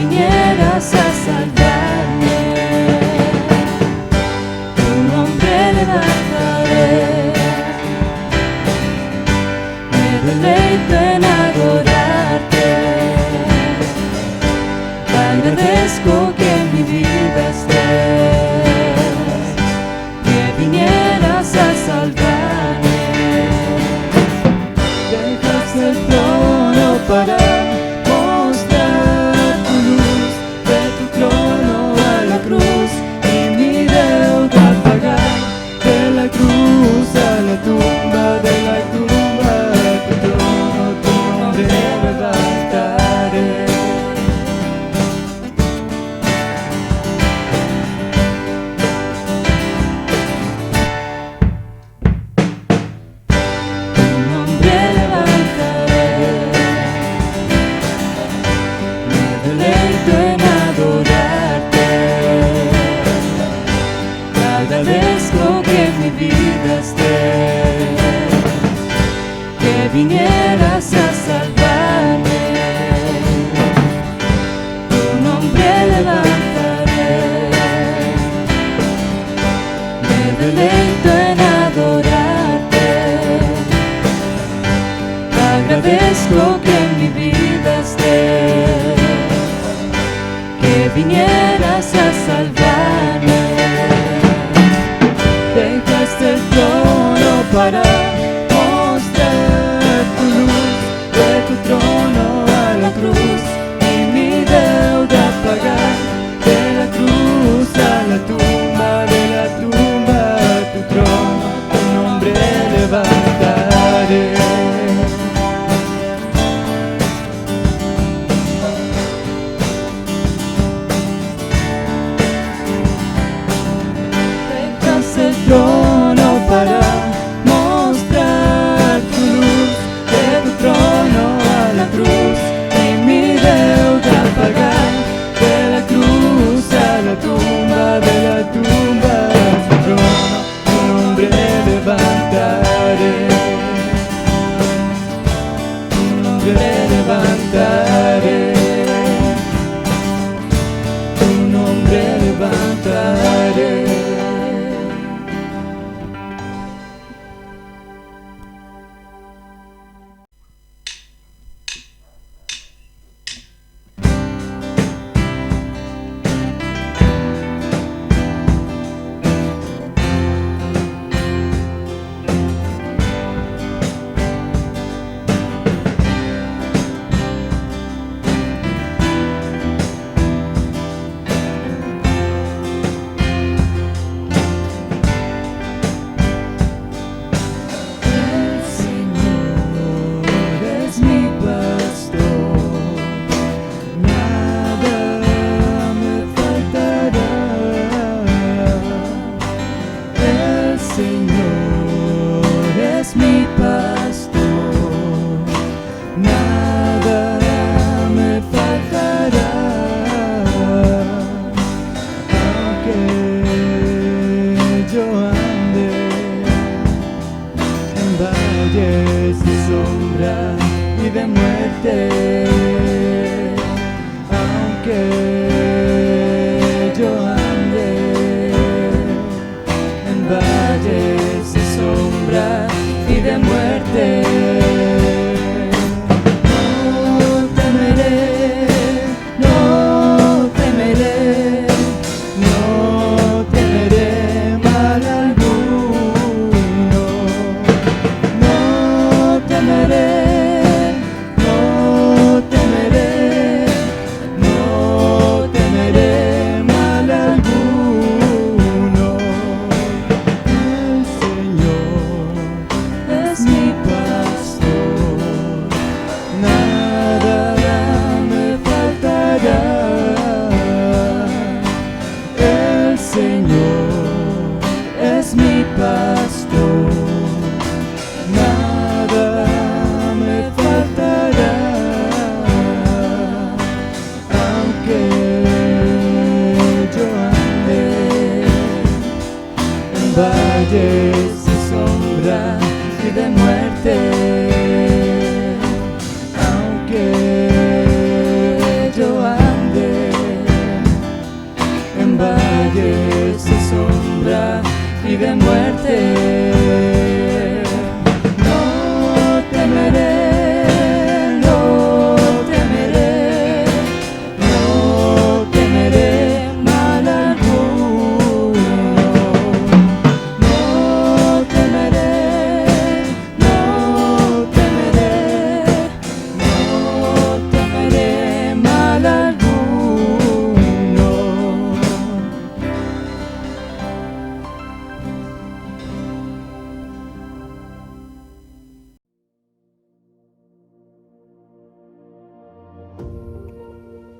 vinieras a salvarme. Tu nombre levantaré, me deleito en adorarte. Agradezco que en mi vida estés, que vinieras a salvarme. Dejaste el trono para mostrar tu luz, de tu trono a la cruz y mi deuda pagar. De la cruz a la tumba, de la tumba a tu trono, tu nombre levantaré. Agradezco que en mi vida estés, que vinieras a salvarme. Tu nombre levantaré, me deleito en adorarte. Agradezco que en mi vida estés, que vinieras a salvarme. Dejaste el trono para mostrar tu luz, de tu trono a la cruz y mi deuda pagar. De la cruz a la tumba, de la tumba a tu trono, tu nombre levantaré. Trono para mostrar tu luz, de tu trono a la cruz y mi deuda pagar. De la cruz a la tumba, de la tumba a tu trono, tu nombre levantaré. Tu nombre levantaré. Tu nombre levantaré. valles de sombra y de muerte, aunque yo ande en valles de sombra y de muerte, no temeré, no temeré, no temeré mal alguno, no temeré, no temeré, no temeré mal alguno. El Señor es mi pastor, nada me faltará. El Señor es mi pastor, nada me faltará. Aunque yo ande en valles de sombra y de muerte, aunque yo ande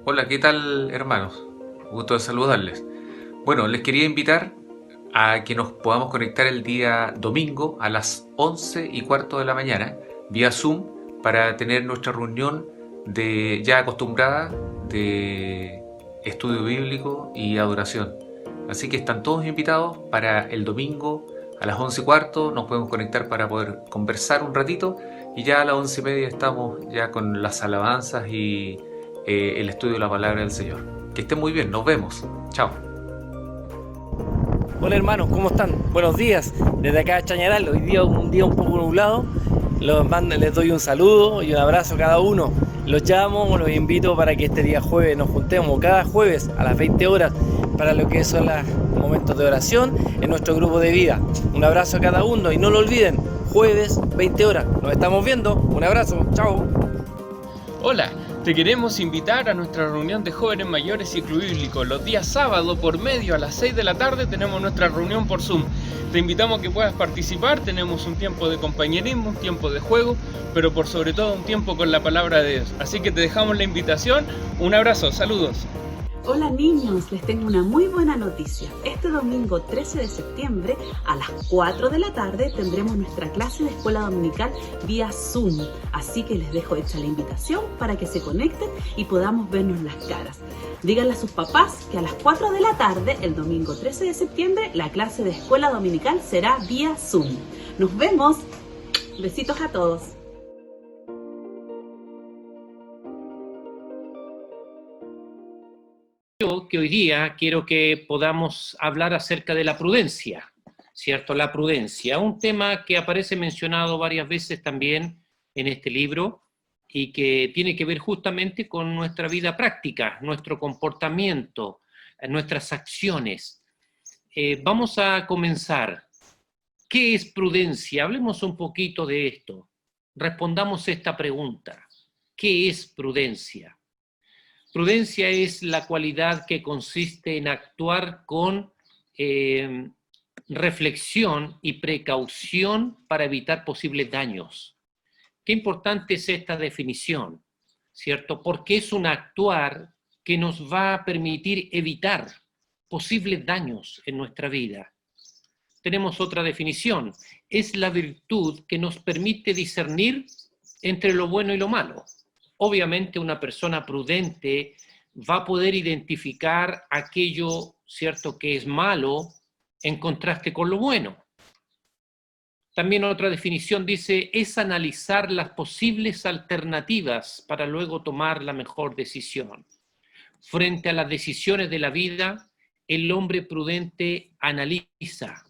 Hola, ¿qué tal, hermanos? Gusto de saludarles. Bueno, les quería invitar a que nos podamos conectar el día domingo a las 11:15 de la mañana vía Zoom para tener nuestra reunión de ya acostumbrada de estudio bíblico y adoración. Así que están todos invitados para el domingo a las 11:15. Nos podemos conectar para poder conversar un ratito y ya a las 11:30 estamos ya con las alabanzas y el estudio de la palabra del Señor. Que estén muy bien, nos vemos. Chao. Hola hermanos, ¿cómo están? Buenos días, desde acá de Chañaral, hoy día un día un poco nublado. Les doy un saludo y un abrazo a cada uno. Los llamo, los invito para que este día jueves nos juntemos cada jueves a las 20 horas para lo que son los momentos de oración en nuestro grupo de vida. Un abrazo a cada uno y no lo olviden, jueves 20 horas. Nos estamos viendo, un abrazo, chao. Hola, te queremos invitar a nuestra reunión de jóvenes mayores y club bíblico. Los días sábados por medio a las 6 de la tarde tenemos nuestra reunión por Zoom. Te invitamos a que puedas participar, tenemos un tiempo de compañerismo, un tiempo de juego, pero por sobre todo un tiempo con la palabra de Dios. Así que te dejamos la invitación, un abrazo, saludos. Hola niños, les tengo una muy buena noticia. Este domingo 13 de septiembre a las 4 de la tarde tendremos nuestra clase de escuela dominical vía Zoom. Así que les dejo hecha la invitación para que se conecten y podamos vernos las caras. Díganle a sus papás que a las 4 de la tarde, el domingo 13 de septiembre, la clase de escuela dominical será vía Zoom. Nos vemos. Besitos a todos. Que hoy día quiero que podamos hablar acerca de la prudencia, ¿cierto? La prudencia, un tema que aparece mencionado varias veces también en este libro y que tiene que ver justamente con nuestra vida práctica, nuestro comportamiento, nuestras acciones. Vamos a comenzar. ¿Qué es prudencia? Hablemos un poquito de esto. Respondamos esta pregunta. ¿Qué es prudencia? Prudencia es la cualidad que consiste en actuar con reflexión y precaución para evitar posibles daños. Qué importante es esta definición, ¿cierto? Porque es un actuar que nos va a permitir evitar posibles daños en nuestra vida. Tenemos otra definición, es la virtud que nos permite discernir entre lo bueno y lo malo. Obviamente una persona prudente va a poder identificar aquello, ¿cierto?, que es malo en contraste con lo bueno. También otra definición dice, es analizar las posibles alternativas para luego tomar la mejor decisión. Frente a las decisiones de la vida, el hombre prudente analiza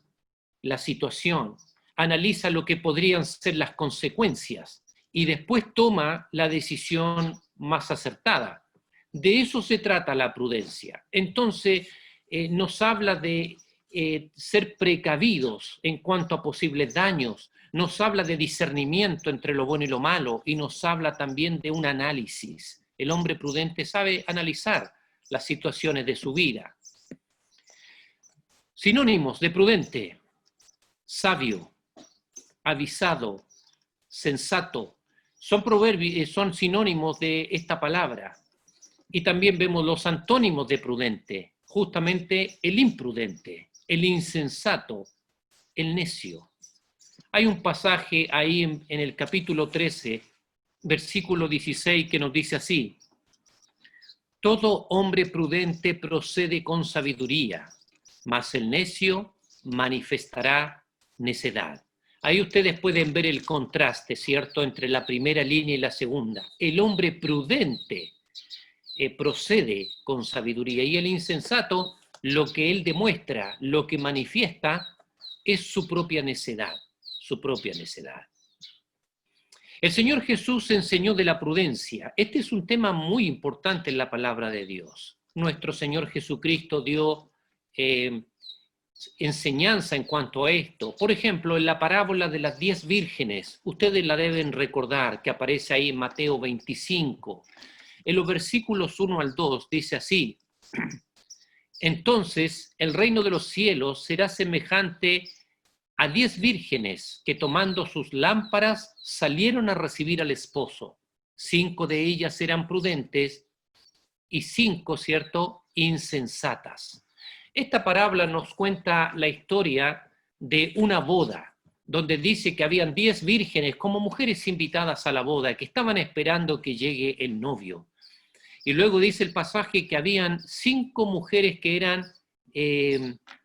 la situación, analiza lo que podrían ser las consecuencias y después toma la decisión más acertada. De eso se trata la prudencia. Entonces, nos habla de ser precavidos en cuanto a posibles daños, nos habla de discernimiento entre lo bueno y lo malo y nos habla también de un análisis. El hombre prudente sabe analizar las situaciones de su vida. Sinónimos de prudente: sabio, avisado, sensato. Son proverbios, son sinónimos de esta palabra. Y también vemos los antónimos de prudente, justamente el imprudente, el insensato, el necio. Hay un pasaje ahí en el capítulo 13, versículo 16, que nos dice así: todo hombre prudente procede con sabiduría, mas el necio manifestará necedad. Ahí ustedes pueden ver el contraste, ¿cierto?, entre la primera línea y la segunda. El hombre prudente procede con sabiduría y el insensato, lo que él demuestra, lo que manifiesta, es su propia necedad, su propia necedad. El Señor Jesús enseñó de la prudencia. Este es un tema muy importante en la palabra de Dios. Nuestro Señor Jesucristo dio enseñanza en cuanto a esto. Por ejemplo, en la parábola de las 10 vírgenes, ustedes la deben recordar, que aparece ahí en Mateo 25. En los versículos 1 al 2 dice así: entonces el reino de los cielos será semejante a 10 vírgenes que tomando sus lámparas salieron a recibir al esposo. 5 de ellas eran prudentes y 5, ¿cierto?, insensatas. Esta parábola nos cuenta la historia de una boda, donde dice que habían 10 vírgenes como mujeres invitadas a la boda, que estaban esperando que llegue el novio. Y luego dice el pasaje que habían 5 mujeres que eran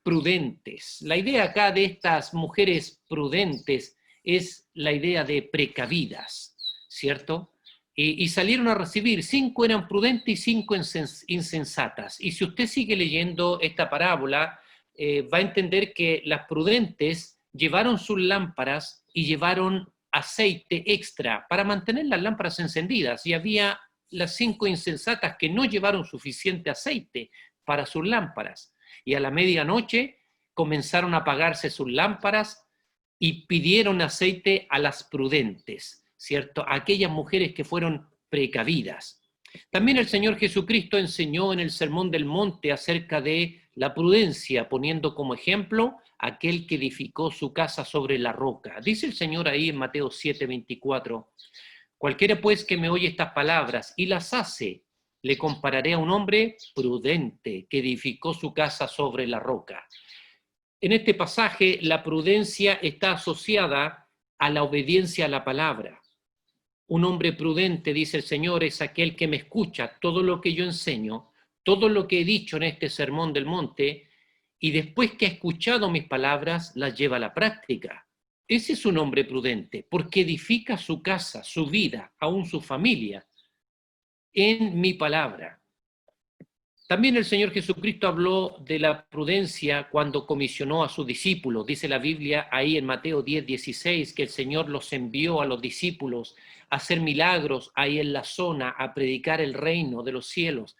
prudentes. La idea acá de estas mujeres prudentes es la idea de precavidas, ¿cierto? Y salieron a recibir, 5 eran prudentes y 5 insensatas. Y si usted sigue leyendo esta parábola, va a entender que las prudentes llevaron sus lámparas y llevaron aceite extra para mantener las lámparas encendidas. Y había las 5 insensatas que no llevaron suficiente aceite para sus lámparas. Y a la medianoche comenzaron a apagarse sus lámparas y pidieron aceite a las prudentes, ¿cierto? A aquellas mujeres que fueron precavidas. También el Señor Jesucristo enseñó en el Sermón del Monte acerca de la prudencia, poniendo como ejemplo aquel que edificó su casa sobre la roca. Dice el Señor ahí en Mateo 7:24, cualquiera pues que me oye estas palabras y las hace, le compararé a un hombre prudente que edificó su casa sobre la roca. En este pasaje, la prudencia está asociada a la obediencia a la palabra. Un hombre prudente, dice el Señor, es aquel que me escucha todo lo que yo enseño, todo lo que he dicho en este sermón del monte, y después que ha escuchado mis palabras, las lleva a la práctica. Ese es un hombre prudente, porque edifica su casa, su vida, aún su familia, en mi palabra. También el Señor Jesucristo habló de la prudencia cuando comisionó a sus discípulos. Dice la Biblia ahí en Mateo 10:16 que el Señor los envió a los discípulos a hacer milagros ahí en la zona, a predicar el reino de los cielos.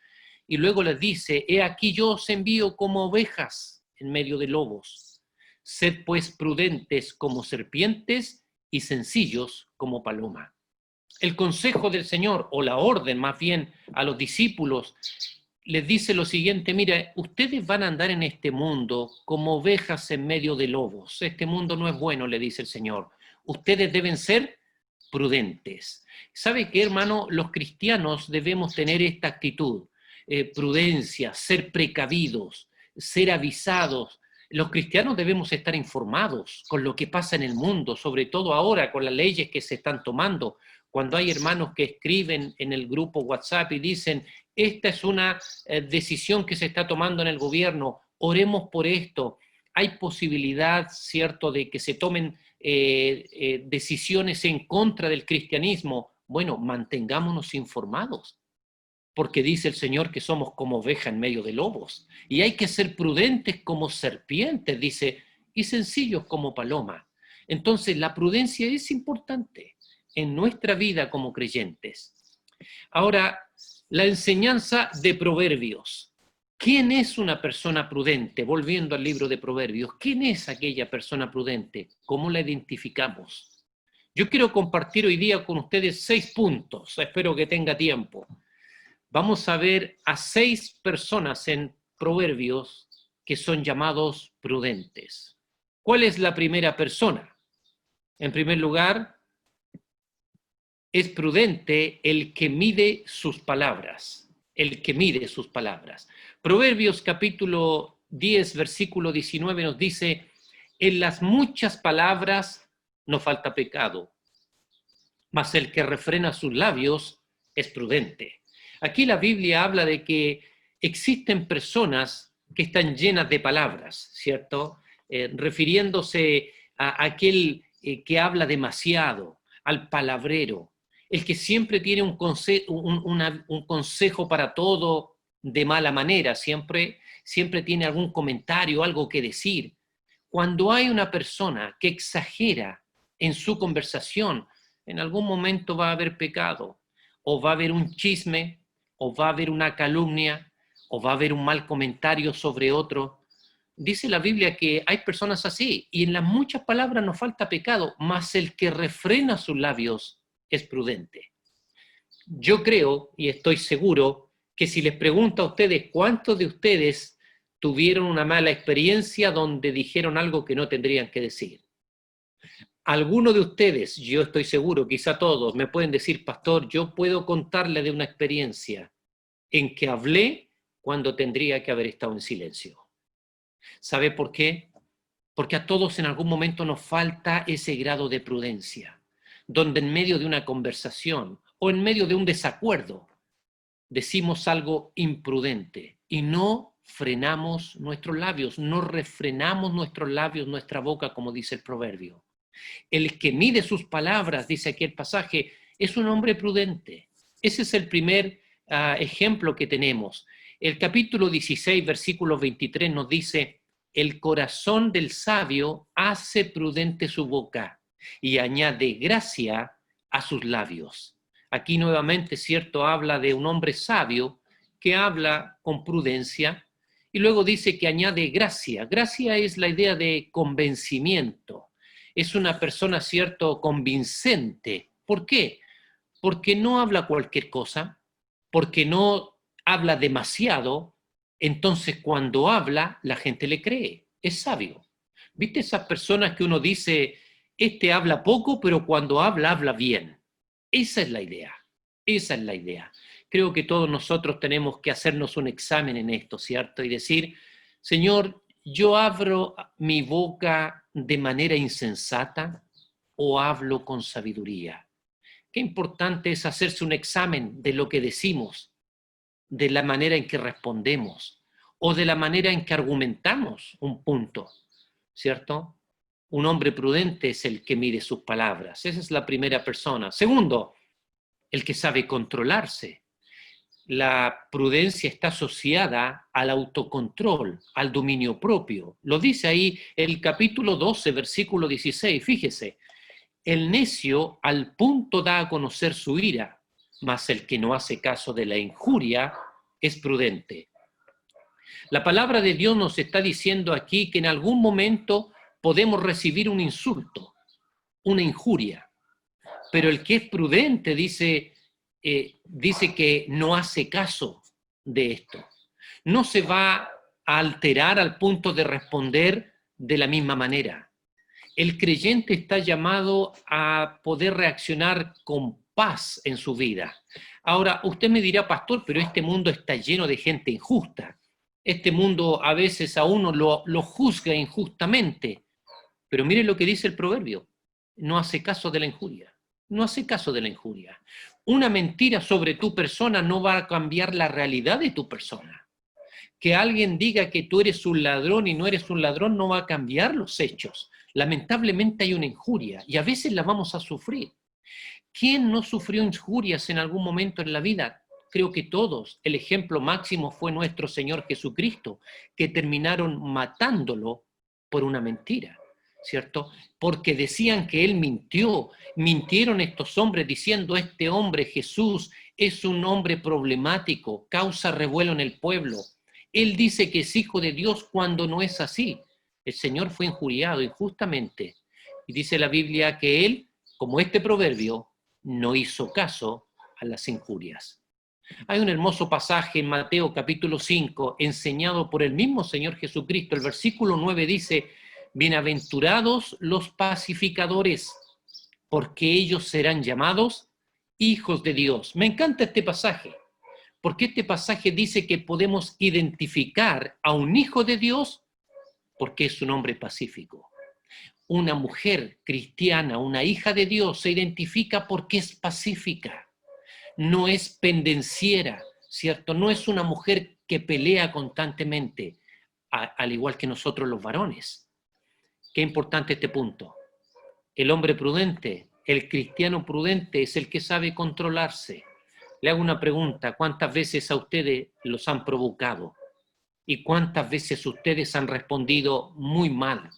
Y luego les dice, he aquí yo os envío como ovejas en medio de lobos. Sed pues prudentes como serpientes y sencillos como paloma. El consejo del Señor, o la orden más bien a los discípulos, les dice lo siguiente, mira, ustedes van a andar en este mundo como ovejas en medio de lobos. Este mundo no es bueno, le dice el Señor. Ustedes deben ser prudentes. ¿Sabe qué, hermano? Los cristianos debemos tener esta actitud, prudencia, ser precavidos, ser avisados. Los cristianos debemos estar informados con lo que pasa en el mundo, sobre todo ahora con las leyes que se están tomando. Cuando hay hermanos que escriben en el grupo WhatsApp y dicen, esta es una decisión que se está tomando en el gobierno, oremos por esto. Hay posibilidad, ¿cierto?, de que se tomen decisiones en contra del cristianismo. Bueno, mantengámonos informados, porque dice el Señor que somos como oveja en medio de lobos. Y hay que ser prudentes como serpientes, dice, y sencillos como paloma. Entonces, la prudencia es importante en nuestra vida como creyentes. Ahora, la enseñanza de Proverbios. ¿Quién es una persona prudente? Volviendo al libro de Proverbios, ¿quién es aquella persona prudente? ¿Cómo la identificamos? Yo quiero compartir hoy día con ustedes 6 puntos, espero que tenga tiempo. Vamos a ver a 6 personas en Proverbios que son llamados prudentes. ¿Cuál es la primera persona? En primer lugar, es prudente el que mide sus palabras, el que mide sus palabras. Proverbios capítulo 10, versículo 19 nos dice, en las muchas palabras no falta pecado, mas el que refrena sus labios es prudente. Aquí la Biblia habla de que existen personas que están llenas de palabras, ¿cierto? Refiriéndose a aquel que habla demasiado, al palabrero, el que siempre tiene un consejo para todo de mala manera, siempre tiene algún comentario, algo que decir. Cuando hay una persona que exagera en su conversación, en algún momento va a haber pecado, o va a haber un chisme, o va a haber una calumnia, o va a haber un mal comentario sobre otro. Dice la Biblia que hay personas así, y en las muchas palabras no falta pecado, mas el que refrena sus labios es prudente. Yo creo y estoy seguro que si les pregunto a ustedes cuántos de ustedes tuvieron una mala experiencia donde dijeron algo que no tendrían que decir. Algunos de ustedes, yo estoy seguro, quizá todos, me pueden decir, pastor, yo puedo contarle de una experiencia en que hablé cuando tendría que haber estado en silencio. ¿Sabe por qué? Porque a todos en algún momento nos falta ese grado de prudencia, donde en medio de una conversación o en medio de un desacuerdo decimos algo imprudente y no frenamos nuestros labios, no refrenamos nuestros labios, nuestra boca, como dice el proverbio. El que mide sus palabras, dice aquí el pasaje, es un hombre prudente. Ese es el primer ejemplo que tenemos. El capítulo 16, versículo 23 nos dice, el corazón del sabio hace prudente su boca y añade gracia a sus labios. Aquí nuevamente, cierto, habla de un hombre sabio que habla con prudencia y luego dice que añade gracia. Gracia es la idea de convencimiento. Es una persona, cierto, convincente. ¿Por qué? Porque no habla cualquier cosa, porque no habla demasiado, entonces cuando habla la gente le cree, es sabio. ¿Viste esas personas que uno dice, este habla poco, pero cuando habla, habla bien? Esa es la idea, esa es la idea. Creo que todos nosotros tenemos que hacernos un examen en esto, ¿cierto? Y decir, Señor, ¿yo abro mi boca de manera insensata o hablo con sabiduría? Qué importante es hacerse un examen de lo que decimos, de la manera en que respondemos o de la manera en que argumentamos un punto, ¿cierto? Un hombre prudente es el que mide sus palabras. Esa es la primera persona. Segundo, el que sabe controlarse. La prudencia está asociada al autocontrol, al dominio propio. Lo dice ahí el capítulo 12, versículo 16. Fíjese, el necio al punto da a conocer su ira, mas el que no hace caso de la injuria es prudente. La palabra de Dios nos está diciendo aquí que en algún momento podemos recibir un insulto, una injuria, pero el que es prudente dice que no hace caso de esto. No se va a alterar al punto de responder de la misma manera. El creyente está llamado a poder reaccionar con paz en su vida. Ahora, usted me dirá, pastor, pero este mundo está lleno de gente injusta. Este mundo a veces a uno lo juzga injustamente. Pero mire lo que dice el proverbio. No hace caso de la injuria. No hace caso de la injuria. Una mentira sobre tu persona no va a cambiar la realidad de tu persona. Que alguien diga que tú eres un ladrón y no eres un ladrón no va a cambiar los hechos. Lamentablemente hay una injuria y a veces la vamos a sufrir. ¿Quién no sufrió injurias en algún momento en la vida? Creo que todos. El ejemplo máximo fue nuestro Señor Jesucristo, que terminaron matándolo por una mentira, ¿cierto? Porque decían que Él mintió. Mintieron estos hombres diciendo, este hombre Jesús es un hombre problemático, causa revuelo en el pueblo. Él dice que es hijo de Dios cuando no es así. El Señor fue injuriado injustamente. Y dice la Biblia que Él, como este proverbio, no hizo caso a las injurias. Hay un hermoso pasaje en Mateo capítulo 5, enseñado por el mismo Señor Jesucristo. El versículo 9 dice, bienaventurados los pacificadores, porque ellos serán llamados hijos de Dios. Me encanta este pasaje, porque este pasaje dice que podemos identificar a un hijo de Dios porque es un hombre pacífico. Una mujer cristiana, una hija de Dios, se identifica porque es pacífica. No es pendenciera, ¿cierto? No es una mujer que pelea constantemente, al igual que nosotros los varones. Qué importante este punto. El hombre prudente, el cristiano prudente es el que sabe controlarse. Le hago una pregunta, ¿cuántas veces a ustedes los han provocado? ¿Y cuántas veces ustedes han respondido muy mal?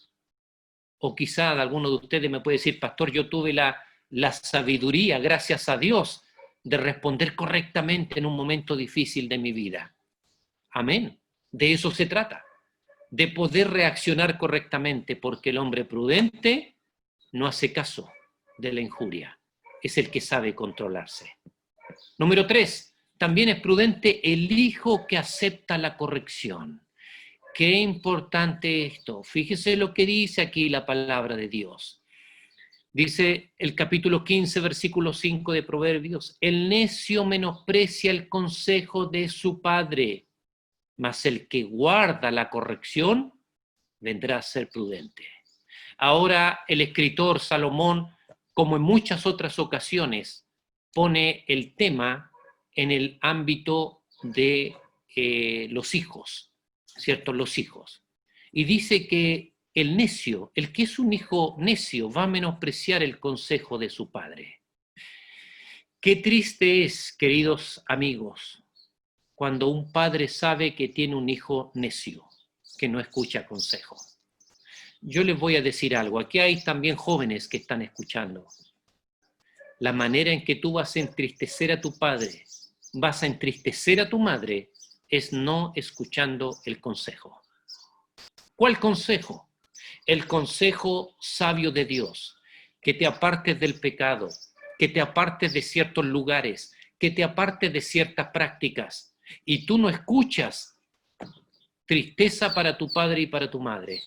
O quizá alguno de ustedes me puede decir, pastor, yo tuve la sabiduría, gracias a Dios, de responder correctamente en un momento difícil de mi vida. Amén. De eso se trata, de poder reaccionar correctamente, porque el hombre prudente no hace caso de la injuria, es el que sabe controlarse. Número 3, también es prudente el hijo que acepta la corrección. Qué importante esto. Fíjese lo que dice aquí la palabra de Dios. Dice el capítulo 15, versículo 5 de Proverbios, el necio menosprecia el consejo de su padre, mas el que guarda la corrección vendrá a ser prudente. Ahora el escritor Salomón, como en muchas otras ocasiones, pone el tema en el ámbito de los hijos, ¿cierto? Los hijos. Y dice que el necio, el que es un hijo necio, va a menospreciar el consejo de su padre. Qué triste es, queridos amigos, cuando un padre sabe que tiene un hijo necio, que no escucha consejo. Yo les voy a decir algo, aquí hay también jóvenes que están escuchando. La manera en que tú vas a entristecer a tu padre, vas a entristecer a tu madre, es no escuchando el consejo. ¿Cuál consejo? El consejo sabio de Dios, que te apartes del pecado, que te apartes de ciertos lugares, que te apartes de ciertas prácticas, y tú no escuchas, tristeza para tu padre y para tu madre,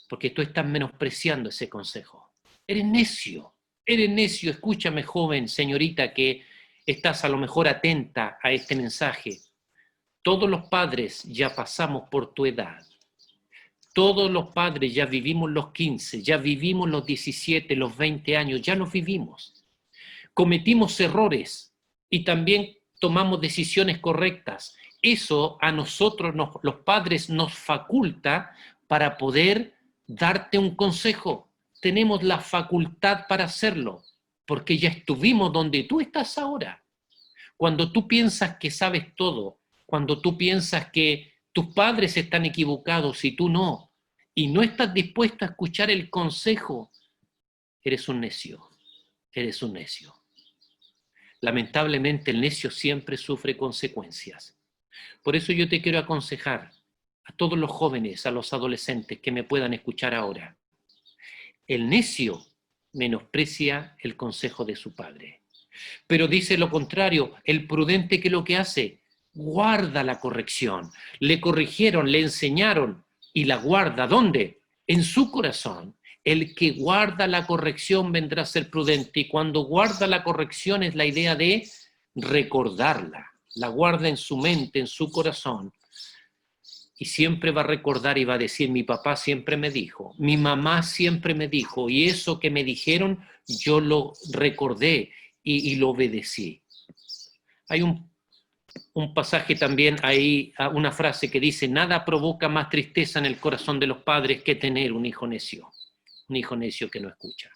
porque tú estás menospreciando ese consejo. Eres necio, escúchame joven, señorita, que estás a lo mejor atenta a este mensaje. Todos los padres ya pasamos por tu edad. Todos los padres ya vivimos los 15, ya vivimos los 17, los 20 años, ya los vivimos. Cometimos errores y también tomamos decisiones correctas. Eso a nosotros, los padres, nos faculta para poder darte un consejo. Tenemos la facultad para hacerlo, porque ya estuvimos donde tú estás ahora. Cuando tú piensas que sabes todo, cuando tú piensas que tus padres están equivocados y tú no, y no estás dispuesto a escuchar el consejo, eres un necio, eres un necio. Lamentablemente el necio siempre sufre consecuencias. Por eso yo te quiero aconsejar a todos los jóvenes, a los adolescentes que me puedan escuchar ahora. El necio menosprecia el consejo de su padre. Pero dice lo contrario, el prudente, que lo que hace, guarda la corrección. Le corrigieron, le enseñaron y la guarda. ¿Dónde? En su corazón. El que guarda la corrección vendrá a ser prudente, y cuando guarda la corrección es la idea de recordarla. La guarda en su mente, en su corazón. Y siempre va a recordar y va a decir, mi papá siempre me dijo, mi mamá siempre me dijo, y eso que me dijeron yo lo recordé y lo obedecí. Hay un pasaje también ahí, una frase que dice, nada provoca más tristeza en el corazón de los padres que tener un hijo necio que no escucha.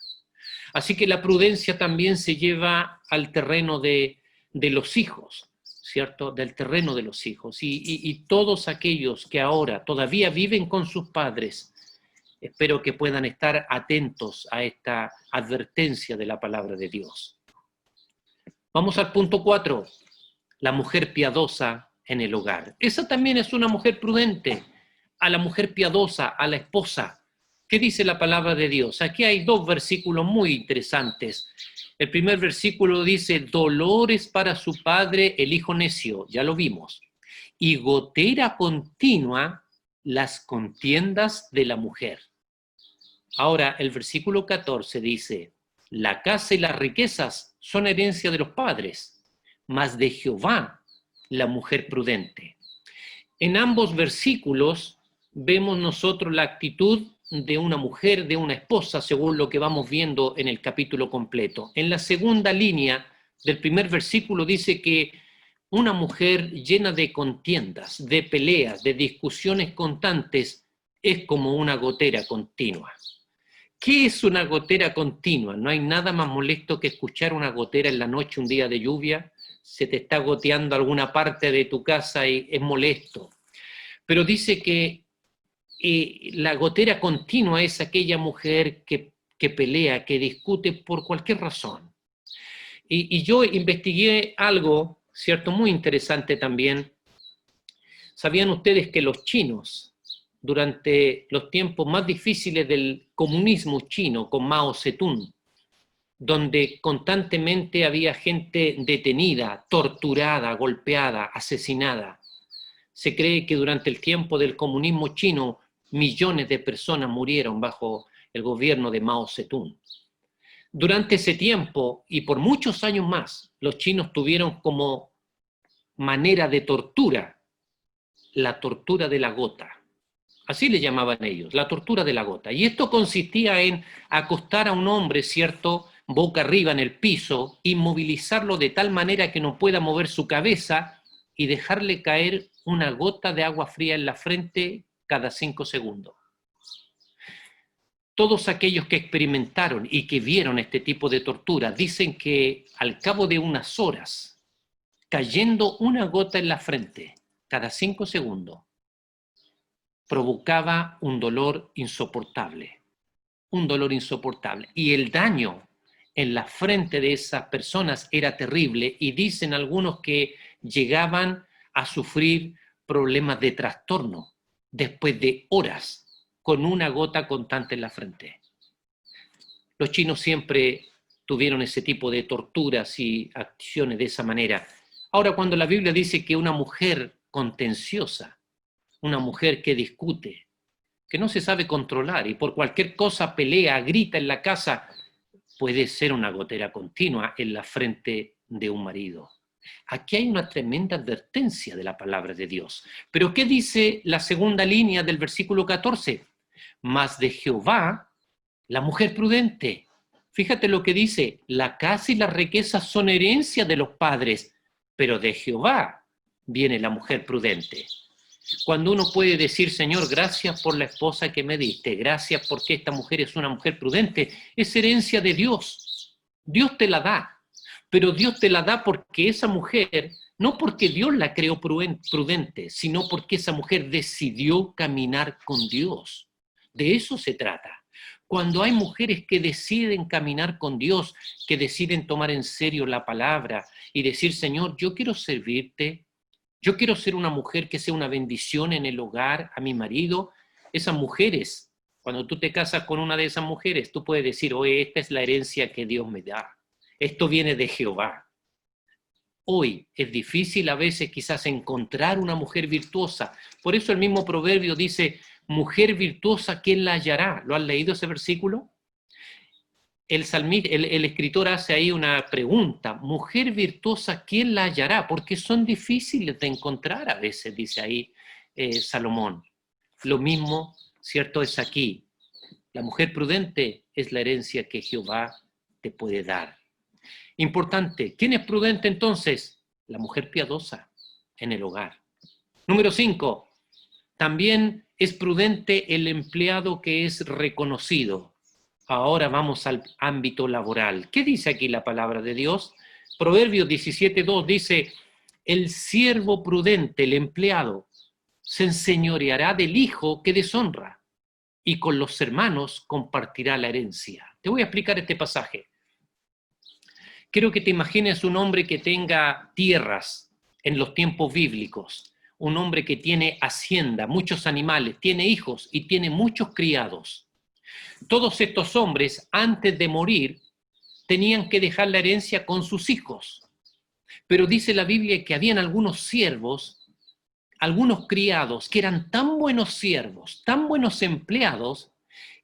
Así que la prudencia también se lleva al terreno de los hijos, ¿cierto? Del terreno de los hijos. Y todos aquellos que ahora todavía viven con sus padres, espero que puedan estar atentos a esta advertencia de la palabra de Dios. Vamos al punto 4, la mujer piadosa en el hogar. Esa también es una mujer prudente, a la mujer piadosa, a la esposa. ¿Qué dice la palabra de Dios? Aquí hay dos versículos muy interesantes. El primer versículo dice, dolores para su padre el hijo necio, ya lo vimos, y gotera continua las contiendas de la mujer. Ahora el versículo 14 dice, la casa y las riquezas son herencia de los padres, mas de Jehová la mujer prudente. En ambos versículos vemos nosotros la actitud de una mujer, de una esposa, según lo que vamos viendo en el capítulo completo. En la segunda línea del primer versículo dice que una mujer llena de contiendas, de peleas, de discusiones constantes, es como una gotera continua. ¿Qué es una gotera continua? No hay nada más molesto que escuchar una gotera en la noche, un día de lluvia. Se te está goteando alguna parte de tu casa y es molesto. Pero dice que la gotera continua es aquella mujer que pelea, que discute por cualquier razón. Y yo investigué algo, ¿cierto? Muy interesante también. ¿Sabían ustedes que los chinos, durante los tiempos más difíciles del comunismo chino, con Mao Zedong, donde constantemente había gente detenida, torturada, golpeada, asesinada, se cree que durante el tiempo del comunismo chino millones de personas murieron bajo el gobierno de Mao Zedong. Durante ese tiempo y por muchos años más, los chinos tuvieron como manera de tortura la tortura de la gota. Así le llamaban ellos, la tortura de la gota. Y esto consistía en acostar a un hombre, ¿cierto?, boca arriba en el piso, inmovilizarlo de tal manera que no pueda mover su cabeza y dejarle caer una gota de agua fría en la frente cada 5 segundos. Todos aquellos que experimentaron y que vieron este tipo de tortura dicen que al cabo de unas horas, cayendo una gota en la frente cada 5 segundos, provocaba un dolor insoportable. Un dolor insoportable. Y el daño en la frente de esas personas era terrible, y dicen algunos que llegaban a sufrir problemas de trastorno después de horas con una gota constante en la frente. Los chinos siempre tuvieron ese tipo de torturas y acciones de esa manera. Ahora, cuando la Biblia dice que una mujer contenciosa, una mujer que discute, que no se sabe controlar y por cualquier cosa pelea, grita en la casa, puede ser una gotera continua en la frente de un marido. Aquí hay una tremenda advertencia de la palabra de Dios. Pero ¿qué dice la segunda línea del versículo 14? Mas de Jehová, la mujer prudente. Fíjate lo que dice: la casa y las riquezas son herencia de los padres, pero de Jehová viene la mujer prudente. Cuando uno puede decir: Señor, gracias por la esposa que me diste, gracias porque esta mujer es una mujer prudente, es herencia de Dios. Dios te la da, pero Dios te la da porque esa mujer, no porque Dios la creó prudente, sino porque esa mujer decidió caminar con Dios. De eso se trata. Cuando hay mujeres que deciden caminar con Dios, que deciden tomar en serio la palabra y decir: Señor, yo quiero servirte, yo quiero ser una mujer que sea una bendición en el hogar, a mi marido. Esas mujeres, cuando tú te casas con una de esas mujeres, tú puedes decir: oye, esta es la herencia que Dios me da. Esto viene de Jehová. Hoy es difícil a veces quizás encontrar una mujer virtuosa. Por eso el mismo proverbio dice: mujer virtuosa, ¿quién la hallará? ¿Lo han leído ese versículo? El escritor hace ahí una pregunta: mujer virtuosa, ¿quién la hallará? Porque son difíciles de encontrar a veces, dice ahí Salomón. Lo mismo, cierto, es aquí. La mujer prudente es la herencia que Jehová te puede dar. Importante, ¿quién es prudente entonces? La mujer piadosa en el hogar. Número 5, también es prudente el empleado que es reconocido. Ahora vamos al ámbito laboral. ¿Qué dice aquí la palabra de Dios? Proverbios 17:2 dice: el siervo prudente, el empleado, se enseñoreará del hijo que deshonra, y con los hermanos compartirá la herencia. Te voy a explicar este pasaje. Quiero que te imagines un hombre que tenga tierras en los tiempos bíblicos, un hombre que tiene hacienda, muchos animales, tiene hijos y tiene muchos criados. Todos estos hombres, antes de morir, tenían que dejar la herencia con sus hijos. Pero dice la Biblia que habían algunos siervos, algunos criados, que eran tan buenos siervos, tan buenos empleados,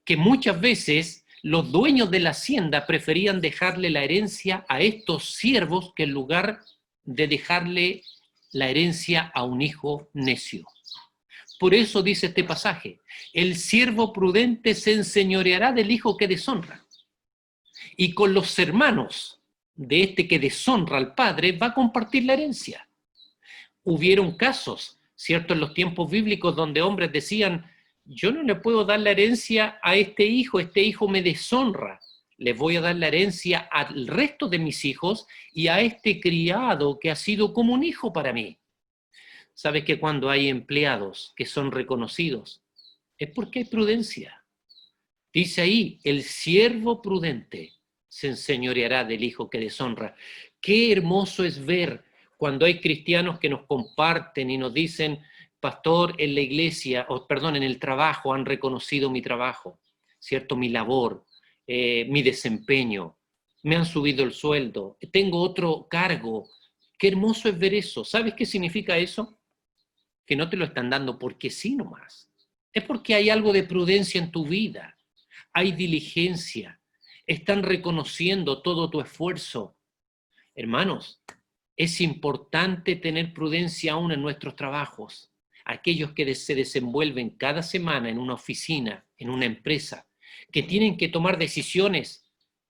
que muchas veces los dueños de la hacienda preferían dejarle la herencia a estos siervos que en lugar de dejarle la herencia a un hijo necio. Por eso dice este pasaje: el siervo prudente se enseñoreará del hijo que deshonra, y con los hermanos de este que deshonra al padre va a compartir la herencia. Hubieron casos, ¿cierto?, en los tiempos bíblicos donde hombres decían: yo no le puedo dar la herencia a este hijo me deshonra, le voy a dar la herencia al resto de mis hijos y a este criado que ha sido como un hijo para mí. ¿Sabes que cuando hay empleados que son reconocidos es porque hay prudencia? Dice ahí: el siervo prudente se enseñoreará del hijo que deshonra. Qué hermoso es ver cuando hay cristianos que nos comparten y nos dicen: pastor, en la iglesia, en el trabajo han reconocido mi trabajo, ¿cierto? Mi labor, mi desempeño, me han subido el sueldo, tengo otro cargo. Qué hermoso es ver eso. ¿Sabes qué significa eso? Que no te lo están dando porque sí nomás. Es porque hay algo de prudencia en tu vida, hay diligencia. Están reconociendo todo tu esfuerzo. Hermanos, es importante tener prudencia aún en nuestros trabajos. Aquellos que se desenvuelven cada semana en una oficina, en una empresa, que tienen que tomar decisiones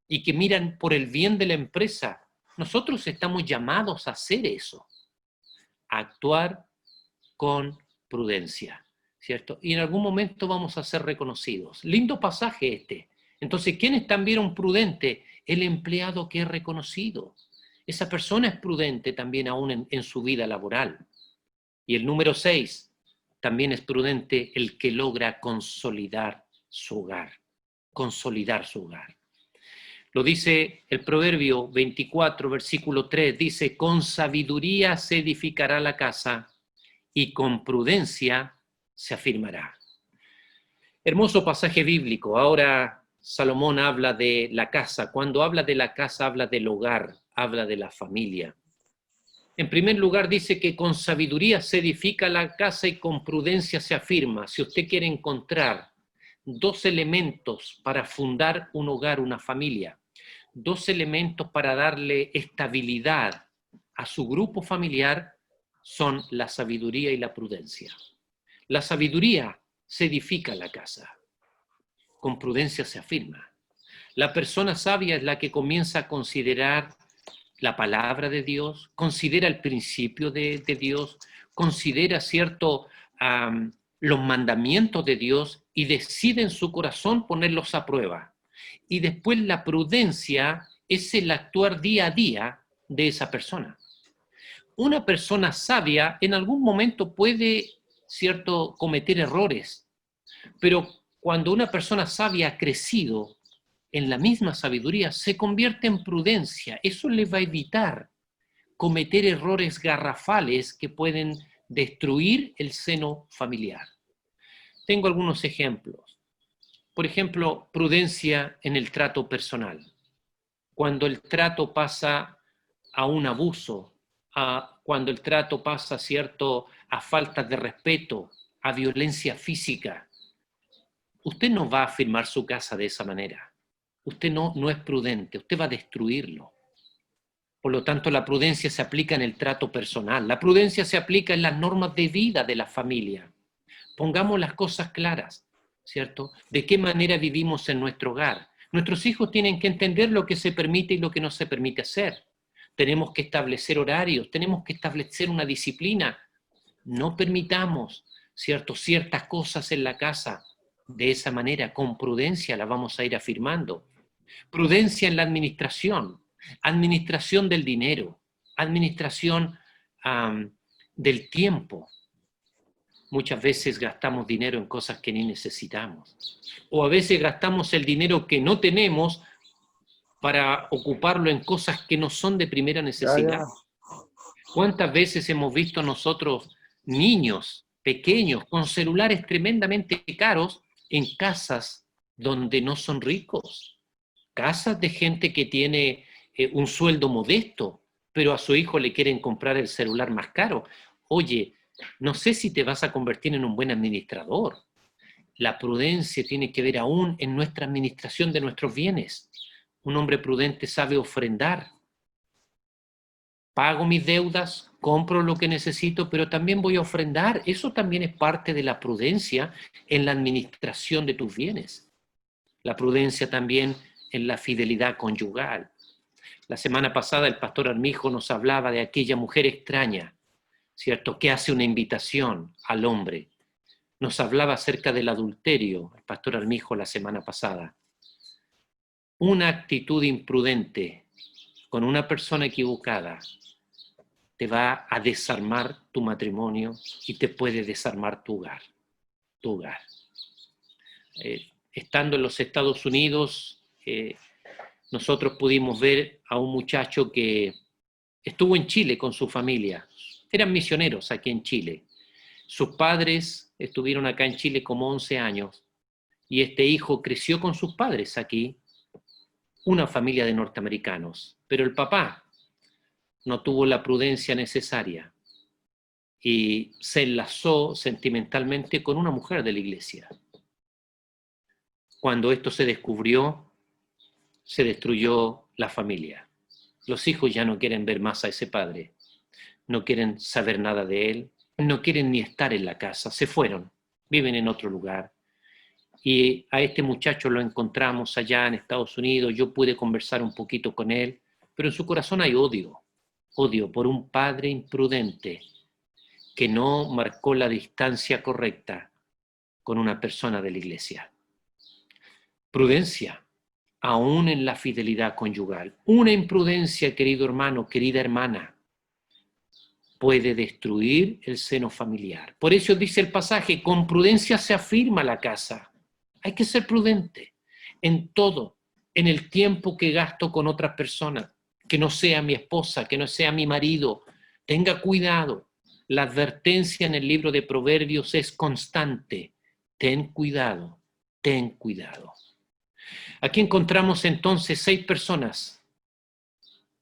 y que miran por el bien de la empresa. Nosotros estamos llamados a hacer eso, a actuar con prudencia, ¿cierto? Y en algún momento vamos a ser reconocidos. Lindo pasaje este. Entonces, ¿quién es también un prudente? El empleado que es reconocido. Esa persona es prudente también aún en su vida laboral. Y el número 6, también es prudente el que logra consolidar su hogar. Consolidar su hogar. Lo dice el Proverbio 24, versículo 3, dice, con sabiduría se edificará la casa y con prudencia se afirmará. Hermoso pasaje bíblico. Ahora Salomón habla de la casa. Cuando habla de la casa, habla del hogar, habla de la familia. En primer lugar, dice que con sabiduría se edifica la casa y con prudencia se afirma. Si usted quiere encontrar 2 elementos para fundar un hogar, una familia, 2 elementos para darle estabilidad a su grupo familiar, son la sabiduría y la prudencia. La sabiduría se edifica la casa, con prudencia se afirma. La persona sabia es la que comienza a considerar la palabra de Dios, considera el principio de Dios, considera los mandamientos de Dios y decide en su corazón ponerlos a prueba. Y después la prudencia es el actuar día a día de esa persona. Una persona sabia en algún momento puede, cometer errores, pero cuando una persona sabia ha crecido en la misma sabiduría, se convierte en prudencia. Eso le va a evitar cometer errores garrafales que pueden destruir el seno familiar. Tengo algunos ejemplos. Por ejemplo, prudencia en el trato personal. Cuando el trato pasa a un abuso, cuando el trato pasa, a falta de respeto, a violencia física, usted no va a firmar su casa de esa manera. Usted no es prudente, usted va a destruirlo. Por lo tanto, la prudencia se aplica en el trato personal. La prudencia se aplica en las normas de vida de la familia. Pongamos las cosas claras, ¿cierto? ¿De qué manera vivimos en nuestro hogar? Nuestros hijos tienen que entender lo que se permite y lo que no se permite hacer. Tenemos que establecer horarios, tenemos que establecer una disciplina. No permitamos, ciertas cosas en la casa. De esa manera, con prudencia, la vamos a ir afirmando. Prudencia en la administración del dinero, administración del tiempo. Muchas veces gastamos dinero en cosas que ni necesitamos. O a veces gastamos el dinero que no tenemos para ocuparlo en cosas que no son de primera necesidad. ¿Cuántas veces hemos visto nosotros niños pequeños con celulares tremendamente caros en casas donde no son ricos? Casas de gente que tiene un sueldo modesto, pero a su hijo le quieren comprar el celular más caro. Oye, no sé si te vas a convertir en un buen administrador. La prudencia tiene que ver aún en nuestra administración de nuestros bienes. Un hombre prudente sabe ofrendar. Pago mis deudas, compro lo que necesito, pero también voy a ofrendar. Eso también es parte de la prudencia en la administración de tus bienes. La prudencia también en la fidelidad conyugal. La semana pasada el pastor Armijo nos hablaba de aquella mujer extraña, ¿cierto?, que hace una invitación al hombre. Nos hablaba acerca del adulterio, el pastor Armijo, la semana pasada. Una actitud imprudente con una persona equivocada te va a desarmar tu matrimonio y te puede desarmar tu hogar. Estando en los Estados Unidos, nosotros pudimos ver a un muchacho que estuvo en Chile con su familia. Eran misioneros aquí en Chile. Sus padres estuvieron acá en Chile como 11 años y este hijo creció con sus padres aquí, una familia de norteamericanos. Pero el papá no tuvo la prudencia necesaria y se enlazó sentimentalmente con una mujer de la iglesia. Cuando esto se descubrió, se destruyó la familia. Los hijos ya no quieren ver más a ese padre, no quieren saber nada de él, no quieren ni estar en la casa, se fueron, viven en otro lugar. Y a este muchacho lo encontramos allá en Estados Unidos, yo pude conversar un poquito con él, pero en su corazón hay odio por un padre imprudente que no marcó la distancia correcta con una persona de la iglesia. Prudencia, aún en la fidelidad conyugal. Una imprudencia, querido hermano, querida hermana, puede destruir el seno familiar. Por eso dice el pasaje, con prudencia se afirma la casa. Hay que ser prudente en todo, en el tiempo que gasto con otras personas, que no sea mi esposa, que no sea mi marido. Tenga cuidado. La advertencia en el libro de Proverbios es constante. Ten cuidado, ten cuidado. Aquí encontramos entonces 6 personas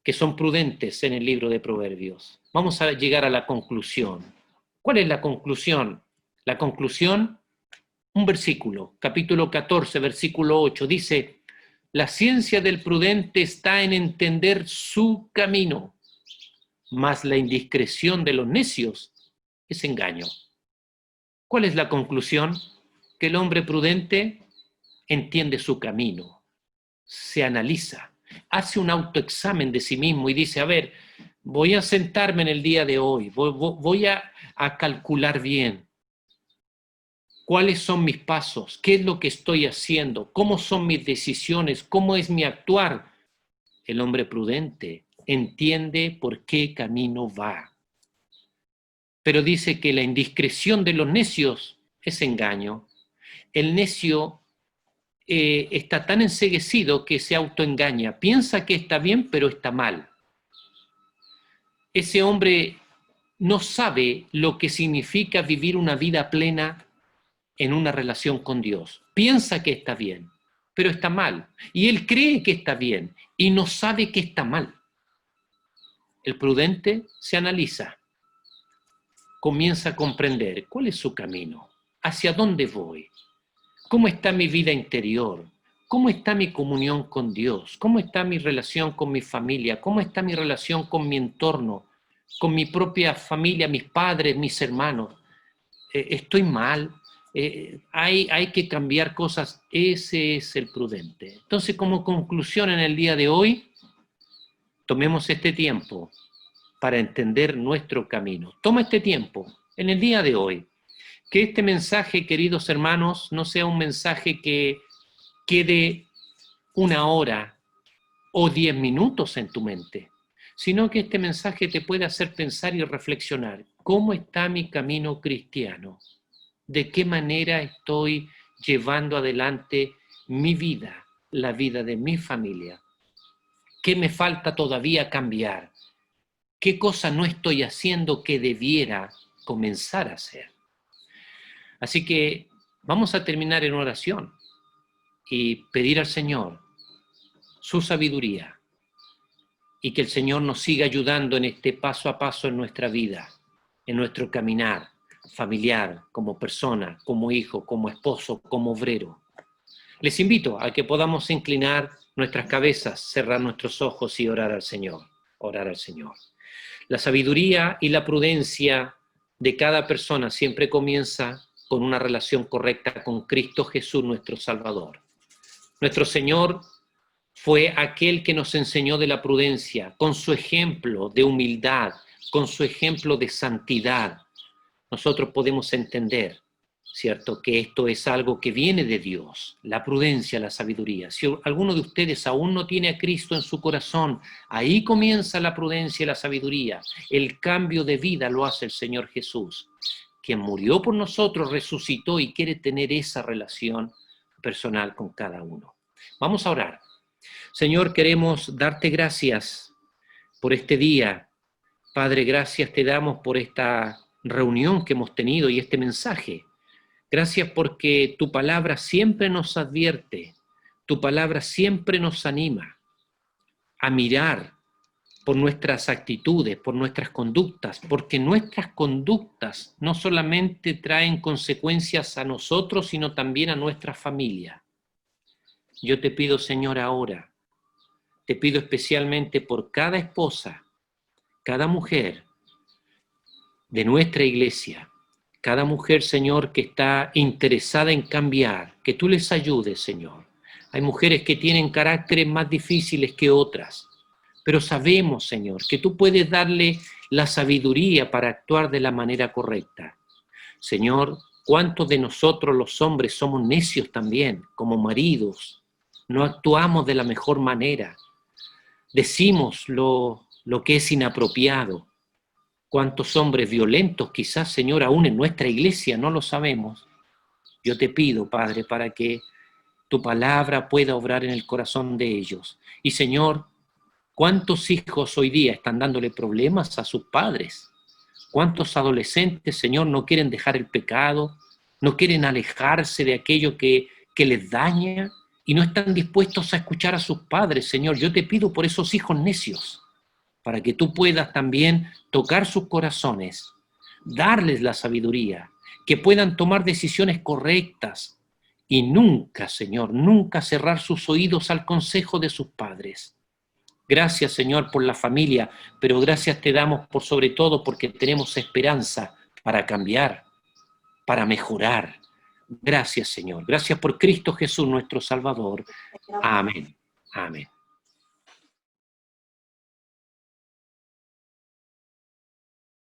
que son prudentes en el libro de Proverbios. Vamos a llegar a la conclusión. ¿Cuál es la conclusión? La conclusión, un versículo, capítulo 14, versículo 8, dice, la ciencia del prudente está en entender su camino, mas la indiscreción de los necios es engaño. ¿Cuál es la conclusión? Que el hombre prudente entiende su camino, se analiza, hace un autoexamen de sí mismo y dice, a ver, voy a sentarme en el día de hoy, voy a calcular bien cuáles son mis pasos, qué es lo que estoy haciendo, cómo son mis decisiones, cómo es mi actuar. El hombre prudente entiende por qué camino va. Pero dice que la indiscreción de los necios es engaño. El necio está tan enceguecido que se autoengaña, piensa que está bien, pero está mal. Ese hombre no sabe lo que significa vivir una vida plena en una relación con Dios. Piensa que está bien, pero está mal. Y él cree que está bien y no sabe que está mal. El prudente se analiza, comienza a comprender cuál es su camino, hacia dónde voy, cómo está mi vida interior, cómo está mi comunión con Dios, cómo está mi relación con mi familia, cómo está mi relación con mi entorno, con mi propia familia, mis padres, mis hermanos. Estoy mal, hay que cambiar cosas. Ese es el prudente. Entonces, como conclusión en el día de hoy, tomemos este tiempo para entender nuestro camino. Toma este tiempo en el día de hoy. Que este mensaje, queridos hermanos, no sea un mensaje que quede 1 hora o 10 minutos en tu mente, sino que este mensaje te pueda hacer pensar y reflexionar. ¿Cómo está mi camino cristiano? ¿De qué manera estoy llevando adelante mi vida, la vida de mi familia? ¿Qué me falta todavía cambiar? ¿Qué cosa no estoy haciendo que debiera comenzar a hacer? Así que vamos a terminar en oración y pedir al Señor su sabiduría y que el Señor nos siga ayudando en este paso a paso en nuestra vida, en nuestro caminar familiar, como persona, como hijo, como esposo, como obrero. Les invito a que podamos inclinar nuestras cabezas, cerrar nuestros ojos y orar al Señor, orar al Señor. La sabiduría y la prudencia de cada persona siempre comienza con una relación correcta con Cristo Jesús, nuestro Salvador. Nuestro Señor fue aquel que nos enseñó de la prudencia, con su ejemplo de humildad, con su ejemplo de santidad. Nosotros podemos entender, ¿cierto?, que esto es algo que viene de Dios, la prudencia, la sabiduría. Si alguno de ustedes aún no tiene a Cristo en su corazón, ahí comienza la prudencia y la sabiduría. El cambio de vida lo hace el Señor Jesús, quien murió por nosotros, resucitó y quiere tener esa relación personal con cada uno. Vamos a orar. Señor, queremos darte gracias por este día. Padre, gracias te damos por esta reunión que hemos tenido y este mensaje. Gracias porque tu palabra siempre nos advierte, tu palabra siempre nos anima a mirar por nuestras actitudes, por nuestras conductas, porque nuestras conductas no solamente traen consecuencias a nosotros, sino también a nuestra familia. Yo te pido, Señor, ahora te pido especialmente por cada esposa, cada mujer de nuestra iglesia, cada mujer, Señor, que está interesada en cambiar, que tú les ayudes, Señor. Hay mujeres que tienen caracteres más difíciles que otras, pero sabemos, Señor, que tú puedes darle la sabiduría para actuar de la manera correcta. Señor, ¿cuántos de nosotros los hombres somos necios también, como maridos? No actuamos de la mejor manera. Decimos lo que es inapropiado. ¿Cuántos hombres violentos quizás, Señor, aún en nuestra iglesia no lo sabemos? Yo te pido, Padre, para que tu palabra pueda obrar en el corazón de ellos. Y, Señor, ¿cuántos hijos hoy día están dándole problemas a sus padres? ¿Cuántos adolescentes, Señor, no quieren dejar el pecado, no quieren alejarse de aquello que les daña y no están dispuestos a escuchar a sus padres, Señor? Yo te pido por esos hijos necios, para que tú puedas también tocar sus corazones, darles la sabiduría, que puedan tomar decisiones correctas y nunca, Señor, nunca cerrar sus oídos al consejo de sus padres. Gracias, Señor, por la familia, pero gracias te damos por sobre todo porque tenemos esperanza para cambiar, para mejorar. Gracias, Señor. Gracias por Cristo Jesús, nuestro Salvador. Amén. Amén.